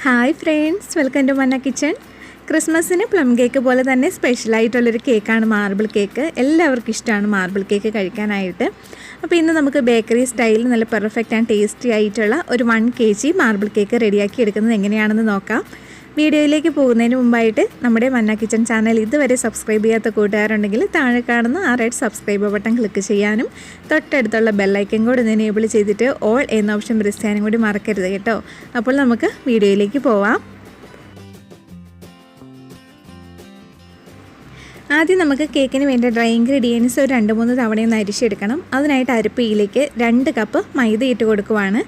Hi friends, welcome to മന്ന kitchen. ക്രിസ്മസിന് plum cake പോലെ തന്നെ സ്പെഷ്യലായിട്ടുള്ളൊരു കേക്കാണ് മാർബിൾ കേക്ക്. എല്ലാവർക്കും ഇഷ്ടമാണ് മാർബിൾ കേക്ക് കഴിക്കാനായിട്ട്. അപ്പോൾ ഇന്ന് നമുക്ക് ബേക്കറി സ്റ്റൈലിൽ നല്ല പെർഫെക്റ്റ് ആൻഡ് ടേസ്റ്റി ആയിട്ടുള്ള ഒരു 1 kg മാർബിൾ കേക്ക് റെഡിയാക്കി എടുക്കുന്നത് എങ്ങനെയാണെന്ന് നോക്കാം. വീഡിയോയിലേക്ക് പോകുന്നതിന് മുമ്പായിട്ട് നമ്മുടെ മന്ന കിച്ചൺ ചാനൽ ഇതുവരെ സബ്സ്ക്രൈബ് ചെയ്യാത്ത കൂട്ടുകാരുണ്ടെങ്കിൽ താഴെ കാണുന്ന ആ റെഡ് സബ്സ്ക്രൈബ് ബട്ടൺ ക്ലിക്ക് ചെയ്യാനും തൊട്ടടുത്തുള്ള ബെല്ലൈക്കൻ കൂടി ഒന്ന് എനേബിൾ ചെയ്തിട്ട് ഓൾ എന്ന ഓപ്ഷൻ പ്രസ് ചെയ്യാനും കൂടി മറക്കരുത് കേട്ടോ. അപ്പോൾ നമുക്ക് വീഡിയോയിലേക്ക് പോവാം. ആദ്യം നമുക്ക് കേക്കിന് വേണ്ട ഡ്രൈ ഇൻഗ്രീഡിയൻസ് ഒരു 2-3 തവണയൊന്ന് അരിച്ചെടുക്കണം. അതിനായിട്ട് അരിപ്പയിലേക്ക് 2 കപ്പ് മൈദ ഇട്ട് കൊടുക്കുവാണ്.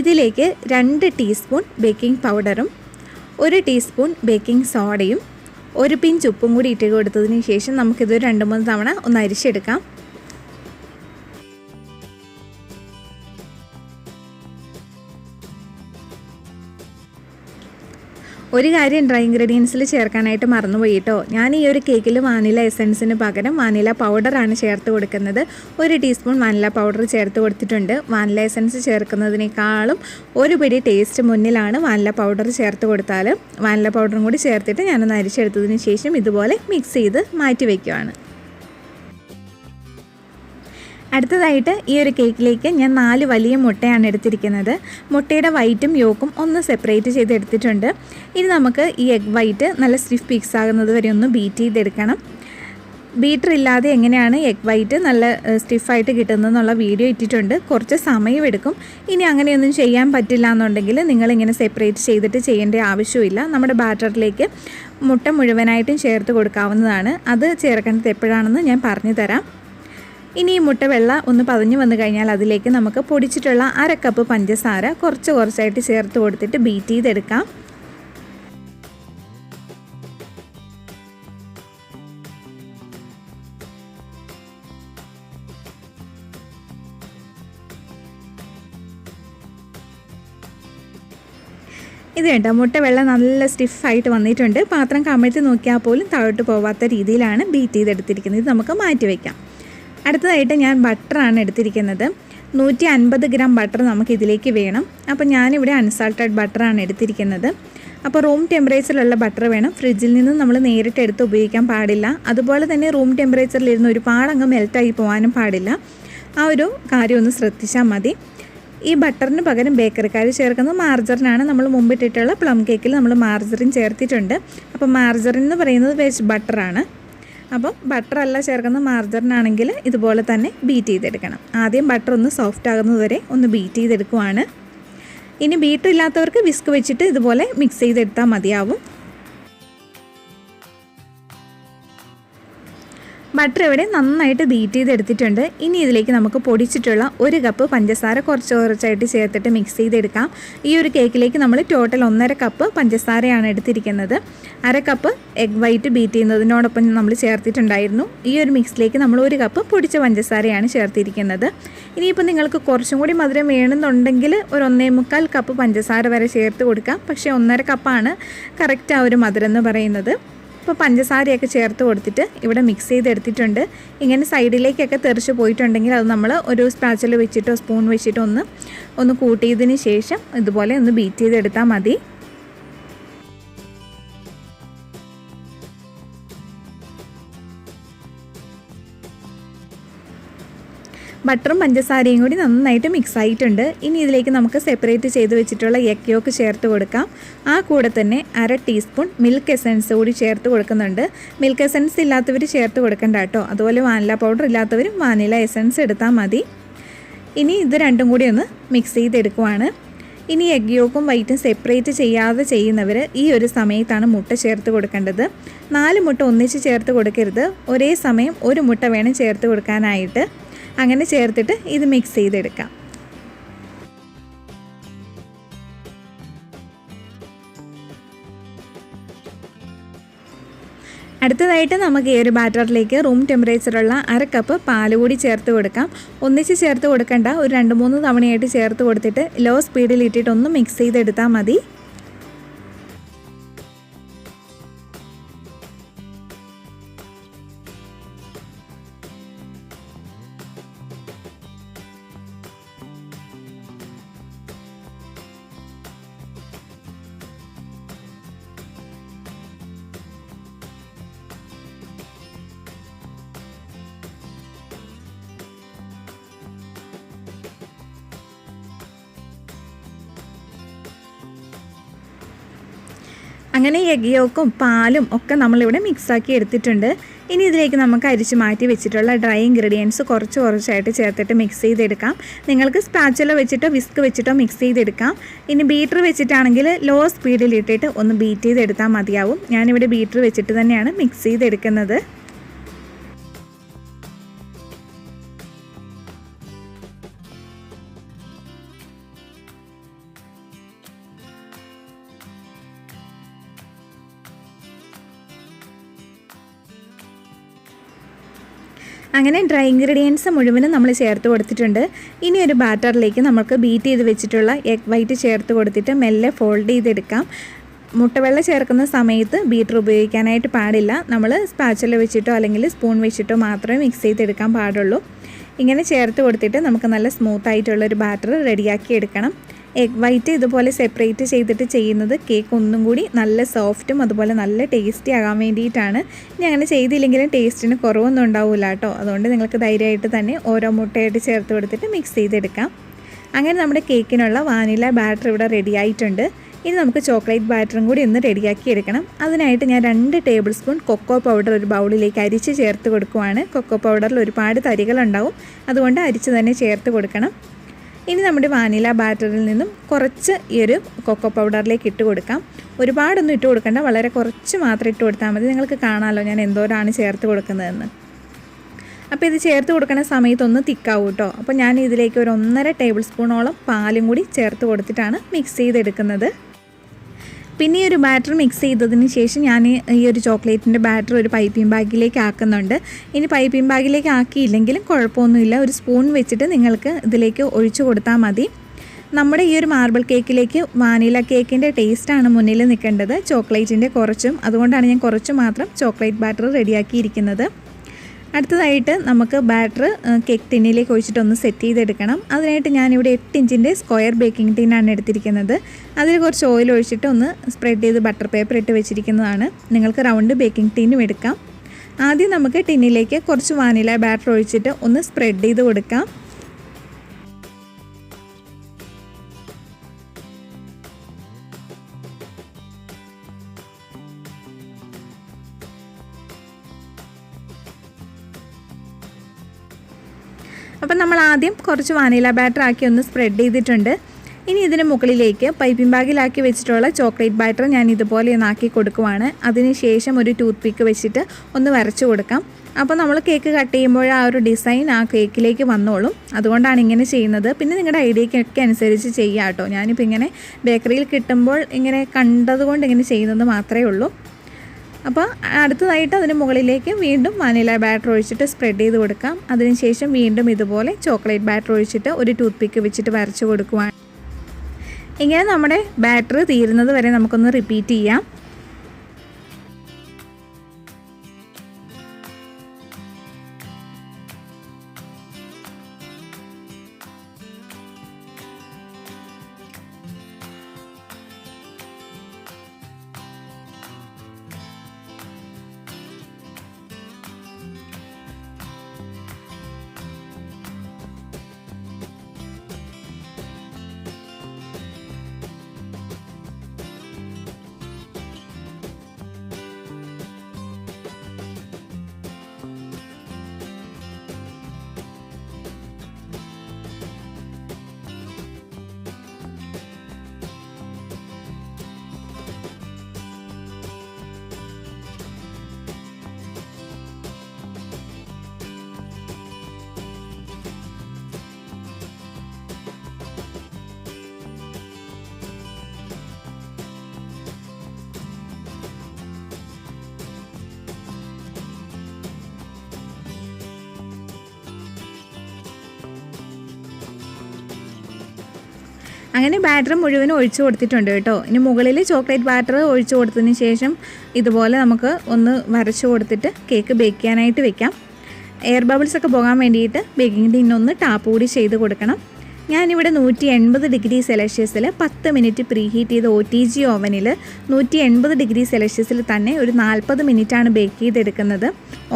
ഇതിലേക്ക് 2 ടീസ്പൂൺ ബേക്കിംഗ് പൗഡറും 1 ടീസ്പൂൺ ബേക്കിംഗ് സോഡയും 1 പിഞ്ച് ഉപ്പും കൂടി ഇട്ട് കൊടുത്തതിന് ശേഷം നമുക്കിത് 2-3 തവണ ഒന്ന് അരിച്ചെടുക്കാം. ഒരു കാര്യം ഡ്രൈ ഇൻഗ്രീഡിയൻസിൽ ചേർക്കാനായിട്ട് മറന്നുപോയി കേട്ടോ. ഞാൻ ഈ ഒരു കേക്കിൽ വാനില എസൻസിന് പകരം വാനില പൗഡറാണ് ചേർത്ത് കൊടുക്കുന്നത്. 1 ടീസ്പൂൺ വാനില പൗഡർ ചേർത്ത് കൊടുത്തിട്ടുണ്ട്. വാനില എസൻസ് ചേർക്കുന്നതിനേക്കാളും ഒരു പിടി ടേസ്റ്റ് മുന്നിലാണ് വാനില പൗഡർ ചേർത്ത് കൊടുത്താൽ. വാനില പൗഡറും കൂടി ചേർത്തിട്ട് ഞാനൊന്ന് അരിച്ചെടുത്തതിന് ശേഷം ഇതുപോലെ മിക്സ് ചെയ്ത് മാറ്റി വയ്ക്കുവാണ്. അടുത്തതായിട്ട് ഈ ഒരു കേക്കിലേക്ക് ഞാൻ 4 വലിയ മുട്ടയാണ് എടുത്തിരിക്കുന്നത്. മുട്ടയുടെ വൈറ്റും യോക്കും ഒന്ന് സെപ്പറേറ്റ് ചെയ്തെടുത്തിട്ടുണ്ട്. ഇനി നമുക്ക് ഈ എഗ് വൈറ്റ് നല്ല സ്റ്റിഫ് മിക്സ് ആകുന്നത് വരെ ഒന്ന് ബീറ്റ് ചെയ്തെടുക്കണം. ബീറ്റർ ഇല്ലാതെ എങ്ങനെയാണ് എഗ് വൈറ്റ് നല്ല സ്റ്റിഫായിട്ട് കിട്ടുന്നതെന്നുള്ള വീഡിയോ ഇട്ടിട്ടുണ്ട്. കുറച്ച് സമയമെടുക്കും. ഇനി അങ്ങനെയൊന്നും ചെയ്യാൻ പറ്റില്ല എന്നുണ്ടെങ്കിൽ നിങ്ങളിങ്ങനെ സെപ്പറേറ്റ് ചെയ്തിട്ട് ചെയ്യേണ്ട ആവശ്യമില്ല. നമ്മുടെ ബാറ്ററിലേക്ക് മുട്ട മുഴുവനായിട്ടും ചേർത്ത് കൊടുക്കാവുന്നതാണ്. അത് ചേർക്കേണ്ടത് എപ്പോഴാണെന്ന് ഞാൻ പറഞ്ഞു തരാം. ഇനി ഈ മുട്ട വെള്ള ഒന്ന് പതഞ്ഞു വന്നു കഴിഞ്ഞാൽ അതിലേക്ക് നമുക്ക് പൊടിച്ചിട്ടുള്ള 1/2 കപ്പ് പഞ്ചസാര കുറച്ചായിട്ട് ചേർത്ത് കൊടുത്തിട്ട് ബീറ്റ് ചെയ്തെടുക്കാം. ഇത് കേട്ടോ, മുട്ട വെള്ള നല്ല സ്റ്റിഫായിട്ട് വന്നിട്ടുണ്ട്. പാത്രം കമിഴ്ത്തി നോക്കിയാൽ പോലും താഴോട്ട് പോവാത്ത രീതിയിലാണ് ബീറ്റ് ചെയ്തെടുത്തിരിക്കുന്നത്. ഇത് നമുക്ക് മാറ്റി വയ്ക്കാം. അടുത്തതായിട്ട് ഞാൻ ബട്ടറാണ് എടുത്തിരിക്കുന്നത്. 150 ഗ്രാം ബട്ടർ നമുക്ക് ഇതിലേക്ക് വേണം. അപ്പോൾ ഞാനിവിടെ അൺസാൾട്ടഡ് ബട്ടറാണ് എടുത്തിരിക്കുന്നത്. അപ്പോൾ റൂം ടെമ്പറേച്ചറിലുള്ള ബട്ടർ വേണം. ഫ്രിഡ്ജിൽ നിന്ന് നമ്മൾ നേരിട്ട് എടുത്ത് ഉപയോഗിക്കാൻ പാടില്ല. അതുപോലെ തന്നെ റൂം ടെമ്പറേച്ചറിലിരുന്ന് ഒരുപാട് അങ്ങ് മെൽറ്റായി പോകാനും പാടില്ല. ആ ഒരു കാര്യം ഒന്ന് ശ്രദ്ധിച്ചാൽ മതി. ഈ ബട്ടറിന് പകരം ബേക്കറിക്കാർ ചേർക്കുന്നത് മാർജറിനാണ്. നമ്മൾ മുമ്പിട്ടിട്ടുള്ള പ്ലം കേക്കിൽ നമ്മൾ മാർജറിൻ ചേർത്തിട്ടുണ്ട്. അപ്പോൾ മാർജറിൻ എന്ന് പറയുന്നത് വെജ് ബട്ടറാണ്. അപ്പം ബട്ടറല്ല ചേർക്കുന്ന മാർജറിനാണെങ്കിൽ ഇതുപോലെ തന്നെ ബീറ്റ് ചെയ്തെടുക്കണം. ആദ്യം ബട്ടർ ഒന്ന് സോഫ്റ്റ് ആകുന്നത് വരെ ഒന്ന് ബീറ്റ് ചെയ്തെടുക്കുവാണ്. ഇനി ബീറ്റർ ഇല്ലാത്തവർക്ക് വിസ്ക് വെച്ചിട്ട് ഇതുപോലെ മിക്സ് ചെയ്തെടുത്താൽ മതിയാവും. ബട്ടർ ഇവിടെ നന്നായിട്ട് ബീറ്റ് ചെയ്തെടുത്തിട്ടുണ്ട്. ഇനി ഇതിലേക്ക് നമുക്ക് പൊടിച്ചിട്ടുള്ള 1 കപ്പ് പഞ്ചസാര കുറച്ചായിട്ട് ചേർത്തിട്ട് മിക്സ് ചെയ്തെടുക്കാം. ഈ ഒരു കേക്കിലേക്ക് നമ്മൾ ടോട്ടൽ 1.5 കപ്പ് പഞ്ചസാരയാണ് എടുത്തിരിക്കുന്നത്. 1/2 കപ്പ് എഗ് വൈറ്റ് ബീറ്റ് ചെയ്യുന്നതിനോടൊപ്പം നമ്മൾ ചേർത്തിട്ടുണ്ടായിരുന്നു. ഈ ഒരു മിക്സിലേക്ക് നമ്മൾ 1 കപ്പ് പൊടിച്ച പഞ്ചസാരയാണ് ചേർത്തിരിക്കുന്നത്. ഇനിയിപ്പോൾ നിങ്ങൾക്ക് കുറച്ചും കൂടി മധുരം വേണമെന്നുണ്ടെങ്കിൽ ഒരു 1.25 കപ്പ് പഞ്ചസാര വരെ ചേർത്ത് കൊടുക്കാം. പക്ഷേ 1.5 കപ്പാണ് കറക്റ്റ് ആ ഒരു മധുരം എന്ന് പറയുന്നത്. ഇപ്പോൾ പഞ്ചസാരയൊക്കെ ചേർത്ത് കൊടുത്തിട്ട് ഇവിടെ മിക്സ് ചെയ്തെടുത്തിട്ടുണ്ട്. ഇങ്ങനെ സൈഡിലേക്കൊക്കെ തെറിച്ച് പോയിട്ടുണ്ടെങ്കിൽ അത് നമ്മൾ ഒരു സ്പാച്ചിൽ വെച്ചിട്ടോ സ്പൂൺ വെച്ചിട്ടോ ഒന്ന് കൂട്ടിയതിന് ശേഷം ഇതുപോലെ ഒന്ന് ബീറ്റ് ചെയ്തെടുത്താൽ മതി. ബട്ടറും പഞ്ചസാരയും കൂടി നന്നായിട്ട് മിക്സ് ആയിട്ടുണ്ട്. ഇനി ഇതിലേക്ക് നമുക്ക് സെപ്പറേറ്റ് ചെയ്ത് വെച്ചിട്ടുള്ള എഗ് യോക്ക് ചേർത്ത് കൊടുക്കാം. ആ കൂടെ തന്നെ 1/2 ടീസ്പൂൺ മിൽക്ക് എസൻസ് കൂടി ചേർത്ത് കൊടുക്കുന്നുണ്ട്. മിൽക്ക് എസൻസ് ഇല്ലാത്തവർ ചേർത്ത് കൊടുക്കണ്ട കേട്ടോ. അതുപോലെ വാനില പൗഡർ ഇല്ലാത്തവരും വാനില എസൻസ് എടുത്താൽ മതി. ഇനി ഇത് രണ്ടും കൂടി ഒന്ന് മിക്സ് ചെയ്തെടുക്കുവാണ്. ഇനി എഗ് യോക്കും വൈറ്റും സെപ്പറേറ്റ് ചെയ്യാതെ ചെയ്യുന്നവർ ഈ ഒരു സമയത്താണ് മുട്ട ചേർത്ത് കൊടുക്കേണ്ടത്. 4 മുട്ട ഒന്നിച്ച് ചേർത്ത് കൊടുക്കരുത്. ഒരേ സമയം 1 മുട്ട വേണം ചേർത്ത് കൊടുക്കാനായിട്ട്. അങ്ങനെ ചേർത്തിട്ട് ഇത് മിക്സ് ചെയ്തെടുക്കാം. അടുത്തതായിട്ട് നമുക്ക് ഈ ഒരു ബാറ്ററിലേക്ക് റൂം ടെമ്പറേച്ചറുള്ള 1/2 കപ്പ് പാൽ കൂടി ചേർത്ത് കൊടുക്കാം. ഒന്നിച്ച് ചേർത്ത് കൊടുക്കണ്ട, ഒരു 2-3 തവണയായിട്ട് ചേർത്ത് കൊടുത്തിട്ട് ലോ സ്പീഡിൽ ഇട്ടിട്ട് ഒന്ന് മിക്സ് ചെയ്തെടുത്താൽ മതി. അങ്ങനെ എഗ് യോക്കും പാലും ഒക്കെ നമ്മളിവിടെ മിക്സാക്കി എടുത്തിട്ടുണ്ട്. ഇനി ഇതിലേക്ക് നമുക്ക് അരിച്ച് മാറ്റി വെച്ചിട്ടുള്ള ഡ്രൈ ഇൻഗ്രീഡിയൻസ് കുറച്ചായിട്ട് ചേർത്തിട്ട് മിക്സ് ചെയ്തെടുക്കാം. നിങ്ങൾക്ക് സ്പാച്ചുല വെച്ചിട്ടോ വിസ്ക് വെച്ചിട്ടോ മിക്സ് ചെയ്തെടുക്കാം. ഇനി ബീറ്റർ വെച്ചിട്ടാണെങ്കിൽ ലോ സ്പീഡിലിട്ടിട്ട് ഒന്ന് ബീറ്റ് ചെയ്തെടുത്താൽ മതിയാവും. ഞാനിവിടെ ബീറ്റർ വെച്ചിട്ട് തന്നെയാണ് മിക്സ് ചെയ്തെടുക്കുന്നത്. അങ്ങനെ ഡ്രൈ ഇൻഗ്രീഡിയൻസ് മുഴുവനും നമ്മൾ ചേർത്ത് കൊടുത്തിട്ടുണ്ട്. ഇനി ഒരു ബാറ്ററിലേക്ക് നമുക്ക് ബീറ്റ് ചെയ്ത് വെച്ചിട്ടുള്ള എഗ് വൈറ്റ് ചേർത്ത് കൊടുത്തിട്ട് മെല്ലെ ഫോൾഡ് ചെയ്തെടുക്കാം. മുട്ടവെള്ളം ചേർക്കുന്ന സമയത്ത് ബീറ്റർ ഉപയോഗിക്കാനായിട്ട് പാടില്ല. നമ്മൾ സ്പാച്ചുല വെച്ചിട്ടോ അല്ലെങ്കിൽ സ്പൂൺ വെച്ചിട്ടോ മാത്രമേ മിക്സ് ചെയ്തെടുക്കാൻ പാടുള്ളൂ. ഇങ്ങനെ ചേർത്ത് കൊടുത്തിട്ട് നമുക്ക് നല്ല സ്മൂത്തായിട്ടുള്ളൊരു ബാറ്റർ റെഡിയാക്കി എടുക്കണം. എഗ് വൈറ്റ് ഇതുപോലെ സെപ്പറേറ്റ് ചെയ്തിട്ട് ചെയ്യുന്നത് കേക്ക് ഒന്നും കൂടി നല്ല സോഫ്റ്റും അതുപോലെ നല്ല ടേസ്റ്റി ആകാൻ വേണ്ടിയിട്ടാണ്. ഇനി അങ്ങനെ ചെയ്തില്ലെങ്കിലും ടേസ്റ്റിന് കുറവൊന്നും ഉണ്ടാവില്ല കേട്ടോ. അതുകൊണ്ട് നിങ്ങൾക്ക് ധൈര്യമായിട്ട് തന്നെ ഓരോ മുട്ടയായിട്ട് ചേർത്ത് കൊടുത്തിട്ട് മിക്സ് ചെയ്തെടുക്കാം. അങ്ങനെ നമ്മുടെ കേക്കിനുള്ള വാനില ബാറ്റർ ഇവിടെ റെഡി ആയിട്ടുണ്ട്. ഇനി നമുക്ക് ചോക്ലേറ്റ് ബാറ്ററും കൂടി ഒന്ന് റെഡിയാക്കി എടുക്കണം. അതിനായിട്ട് ഞാൻ 2 ടേബിൾ സ്പൂൺ കൊക്കോ പൗഡർ ഒരു ബൗളിലേക്ക് അരിച്ച് ചേർത്ത് കൊടുക്കുവാണ്. കൊക്കോ പൗഡറിൽ ഒരുപാട് തരികളുണ്ടാവും, അതുകൊണ്ട് അരിച്ച് തന്നെ ചേർത്ത് കൊടുക്കണം. ഇനി നമ്മുടെ വാനില ബാറ്ററിൽ നിന്നും കുറച്ച് ഈ ഒരു കൊക്കോ പൗഡറിലേക്ക് ഇട്ട് കൊടുക്കാം. ഒരുപാടൊന്നും ഇട്ട് കൊടുക്കണ്ട, വളരെ കുറച്ച് മാത്രം ഇട്ട് കൊടുത്താൽ മതി. നിങ്ങൾക്ക് കാണാമല്ലോ ഞാൻ എന്തോരാണ് ചേർത്ത് കൊടുക്കുന്നതെന്ന്. അപ്പോൾ ഇത് ചേർത്ത് കൊടുക്കുന്ന സമയത്തൊന്ന് തിക്കാവും കേട്ടോ. അപ്പോൾ ഞാൻ ഇതിലേക്ക് ഒരു 1.5 ടേബിൾ സ്പൂണോളം പാലും കൂടി ചേർത്ത് കൊടുത്തിട്ടാണ് മിക്സ് ചെയ്തെടുക്കുന്നത്. പിന്നെ ഈ ഒരു ബാറ്റർ മിക്സ് ചെയ്തതിന് ശേഷം ഞാൻ ഈ ഒരു ചോക്ലേറ്റിൻ്റെ ബാറ്റർ ഒരു പൈപ്പിംഗ് ബാഗിലേക്ക് ആക്കുന്നുണ്ട്. ഇനി പൈപ്പിംഗ് ബാഗിലേക്ക് ആക്കിയില്ലെങ്കിലും കുഴപ്പമൊന്നുമില്ല, ഒരു സ്പൂൺ വെച്ചിട്ട് നിങ്ങൾക്ക് ഇതിലേക്ക് ഒഴിച്ചു കൊടുത്താൽ മതി. നമ്മുടെ ഈ ഒരു മാർബിൾ കേക്കിലേക്ക് വാനില കേക്കിൻ്റെ ടേസ്റ്റാണ് മുന്നിൽ നിൽക്കേണ്ടത്, ചോക്ലേറ്റിൻ്റെ കുറച്ചും. അതുകൊണ്ടാണ് ഞാൻ കുറച്ച് മാത്രം ചോക്ലേറ്റ് ബാറ്റർ റെഡിയാക്കിയിരിക്കുന്നത്. അടുത്തതായിട്ട് നമുക്ക് ബാറ്റർ കേക്ക് ടിന്നിലേക്ക് ഒഴിച്ചിട്ടൊന്ന് സെറ്റ് ചെയ്തെടുക്കണം. അതിനായിട്ട് ഞാനിവിടെ 8 ഇഞ്ചിൻ്റെ സ്ക്വയർ ബേക്കിംഗ് ടിന്നാണ് എടുത്തിരിക്കുന്നത്. അതിൽ കുറച്ച് ഓയിൽ ഒഴിച്ചിട്ട് ഒന്ന് സ്പ്രെഡ് ചെയ്ത് ബട്ടർ പേപ്പർ ഇട്ട് വെച്ചിരിക്കുന്നതാണ്. നിങ്ങൾക്ക് റൗണ്ട് ബേക്കിംഗ് ടിന്നും എടുക്കാം. ആദ്യം നമുക്ക് ടിന്നിലേക്ക് കുറച്ച് വാനില ബാറ്റർ ഒഴിച്ചിട്ട് ഒന്ന് സ്പ്രെഡ് ചെയ്ത് കൊടുക്കാം. അപ്പം നമ്മൾ ആദ്യം കുറച്ച് വാനില ബാറ്റർ ആക്കി ഒന്ന് സ്പ്രെഡ് ചെയ്തിട്ടുണ്ട്. ഇനി ഇതിന് മുകളിലേക്ക് പൈപ്പിംഗ് ബാഗിലാക്കി വെച്ചിട്ടുള്ള ചോക്ലേറ്റ് ബാറ്റർ ഞാൻ ഇതുപോലെ ഒന്നാക്കി കൊടുക്കുവാണ്. അതിനുശേഷം ഒരു ടൂത്ത് പിക്ക് വെച്ചിട്ട് ഒന്ന് വരച്ച് കൊടുക്കാം. അപ്പോൾ നമ്മൾ കേക്ക് കട്ട് ചെയ്യുമ്പോൾ ആ ഒരു ഡിസൈൻ ആ കേക്കിലേക്ക് വന്നോളും. അതുകൊണ്ടാണ് ഇങ്ങനെ ചെയ്യുന്നത്. പിന്നെ നിങ്ങളുടെ ഐഡിയയ്ക്കൊക്കെ അനുസരിച്ച് ചെയ്യാം കേട്ടോ. ഞാനിപ്പോൾ ഇങ്ങനെ ബേക്കറിയിൽ കിട്ടുമ്പോൾ ഇങ്ങനെ കണ്ടതുകൊണ്ട് ഇങ്ങനെ ചെയ്യുന്നത് മാത്രമേ ഉള്ളൂ. അപ്പോൾ അടുത്തതായിട്ട് അതിന് മുകളിലേക്ക് വീണ്ടും വാനില ബാറ്റർ ഒഴിച്ചിട്ട് സ്പ്രെഡ് ചെയ്ത് കൊടുക്കാം. അതിനുശേഷം വീണ്ടും ഇതുപോലെ ചോക്ലേറ്റ് ബാറ്റർ ഒഴിച്ചിട്ട് ഒരു ടൂത്ത് പിക്ക് വെച്ചിട്ട് വരച്ച് കൊടുക്കുവാണ്. ഇങ്ങനെ നമ്മുടെ ബാറ്റർ തീരുന്നത് വരെ നമുക്കൊന്ന് റിപ്പീറ്റ് ചെയ്യാം. അങ്ങനെ ബാറ്റർ മുഴുവനും ഒഴിച്ചു കൊടുത്തിട്ടുണ്ട് കേട്ടോ. ഇനി മുകളിൽ ചോക്ലേറ്റ് ബാറ്റർ ഒഴിച്ചു കൊടുത്തതിന് ശേഷം ഇതുപോലെ നമുക്ക് ഒന്ന് വരച്ചു കൊടുത്തിട്ട് കേക്ക് ബേക്ക് ചെയ്യാനായിട്ട് വെക്കാം. എയർ ബബിൾസ് ഒക്കെ പോകാൻ വേണ്ടിയിട്ട് ബേക്കിംഗ് ടിന്നൊന്ന് ടാപ്പ് കൂടി ചെയ്ത് കൊടുക്കണം. ഞാനിവിടെ 180 ഡിഗ്രി സെൽഷ്യസിൽ 10 മിനിറ്റ് പ്രീ ഹീറ്റ് ചെയ്ത് OTG ഓവനിൽ 180 ഡിഗ്രി സെൽഷ്യസിൽ തന്നെ ഒരു 40 മിനിറ്റാണ് ബേക്ക് ചെയ്തെടുക്കുന്നത്.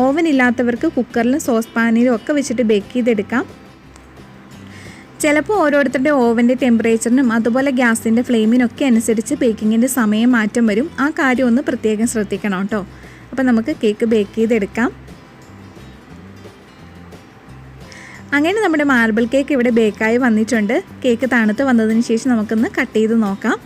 ഓവൻ ഇല്ലാത്തവർക്ക് കുക്കറിലും സോസ് പാനിലും ഒക്കെ വെച്ചിട്ട് ബേക്ക് ചെയ്തെടുക്കാം. ചിലപ്പോൾ ഓരോരുത്തരുടെ ഓവൻ്റെ ടെമ്പറേച്ചറിനും അതുപോലെ ഗ്യാസിൻ്റെ ഫ്ലെയിമിനൊക്കെ അനുസരിച്ച് ബേക്കിങ്ങിൻ്റെ സമയം മാറ്റം വരും. ആ കാര്യം ഒന്ന് പ്രത്യേകം ശ്രദ്ധിക്കണം കേട്ടോ. അപ്പോൾ നമുക്ക് കേക്ക് ബേക്ക് ചെയ്തെടുക്കാം. അങ്ങനെ നമ്മുടെ മാർബിൾ കേക്ക് ഇവിടെ ബേക്കായി വന്നിട്ടുണ്ട്. കേക്ക് തണുത്ത് വന്നതിന് ശേഷം നമുക്കൊന്ന് കട്ട് ചെയ്ത് നോക്കാം.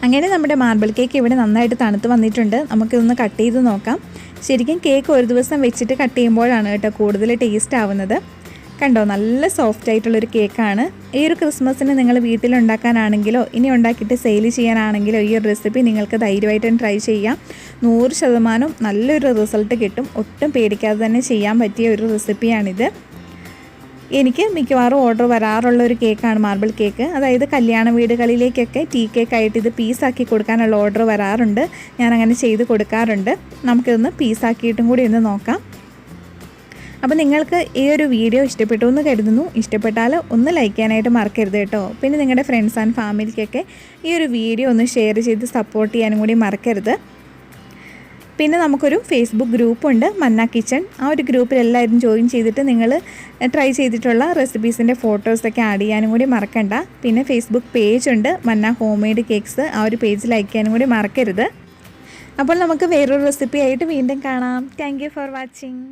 അങ്ങനെ നമ്മുടെ മാർബിൾ കേക്ക് ഇവിടെ നന്നായിട്ട് തണുത്ത് വന്നിട്ടുണ്ട്. നമുക്കിതൊന്ന് കട്ട് ചെയ്ത് നോക്കാം. ശരിക്കും കേക്ക് ഒരു ദിവസം വെച്ചിട്ട് കട്ട് ചെയ്യുമ്പോഴാണ് കേട്ടോ കൂടുതൽ ടേസ്റ്റ് ആവുന്നത്. കണ്ടോ, നല്ല സോഫ്റ്റ് ആയിട്ടുള്ളൊരു കേക്കാണ്. ഈ ഒരു ക്രിസ്മസിന് നിങ്ങൾ വീട്ടിലുണ്ടാക്കാനാണെങ്കിലോ ഇനി ഉണ്ടാക്കിയിട്ട് സെയിൽ ചെയ്യാനാണെങ്കിലോ ഈ ഒരു റെസിപ്പി നിങ്ങൾക്ക് ധൈര്യമായിട്ടും ട്രൈ ചെയ്യാം. 100% നല്ലൊരു റിസൾട്ട് കിട്ടും. ഒട്ടും പേടിക്കാതെ തന്നെ ചെയ്യാൻ പറ്റിയ ഒരു റെസിപ്പിയാണിത്. എനിക്ക് മിക്കവാറും ഓർഡർ വരാറുള്ള ഒരു കേക്കാണ് മാർബിൾ കേക്ക്. അതായത് കല്യാണ വീടുകളിലേക്കൊക്കെ ടീ കേക്കായിട്ട് ഇത് പീസാക്കി കൊടുക്കാനുള്ള ഓർഡർ വരാറുണ്ട്. ഞാനങ്ങനെ ചെയ്ത് കൊടുക്കാറുണ്ട്. നമുക്കിതൊന്ന് പീസാക്കിയിട്ടും കൂടി ഒന്ന് നോക്കാം. അപ്പോൾ നിങ്ങൾക്ക് ഈ ഒരു വീഡിയോ ഇഷ്ടപ്പെട്ടു എന്ന് കരുതുന്നു. ഇഷ്ടപ്പെട്ടാൽ ഒന്ന് ലൈക്ക് ചെയ്യാനായിട്ട് മറക്കരുത് കേട്ടോ. പിന്നെ നിങ്ങളുടെ ഫ്രണ്ട്സ് ആൻഡ് ഫാമിലിക്കൊക്കെ ഈ ഒരു വീഡിയോ ഒന്ന് ഷെയർ ചെയ്ത് സപ്പോർട്ട് ചെയ്യാനും കൂടി മറക്കരുത്. പിന്നെ നമുക്കൊരു ഫേസ്ബുക്ക് ഗ്രൂപ്പുണ്ട്, മന്ന കിച്ചൺ. ആ ഒരു ഗ്രൂപ്പിൽ എല്ലാവരും ജോയിൻ ചെയ്തിട്ട് നിങ്ങൾ ട്രൈ ചെയ്തിട്ടുള്ള റെസിപ്പീസിൻ്റെ ഫോട്ടോസൊക്കെ ആഡ് ചെയ്യാനും കൂടി മറക്കണ്ട. പിന്നെ ഫേസ്ബുക്ക് പേജുണ്ട്, മന്ന ഹോം മെയ്ഡ് കേക്ക്സ്. ആ ഒരു പേജ് ലൈക്ക് ചെയ്യാനും കൂടി മറക്കരുത്. അപ്പോൾ നമുക്ക് വേറൊരു റെസിപ്പി ആയിട്ട് വീണ്ടും കാണാം. Thank you for watching.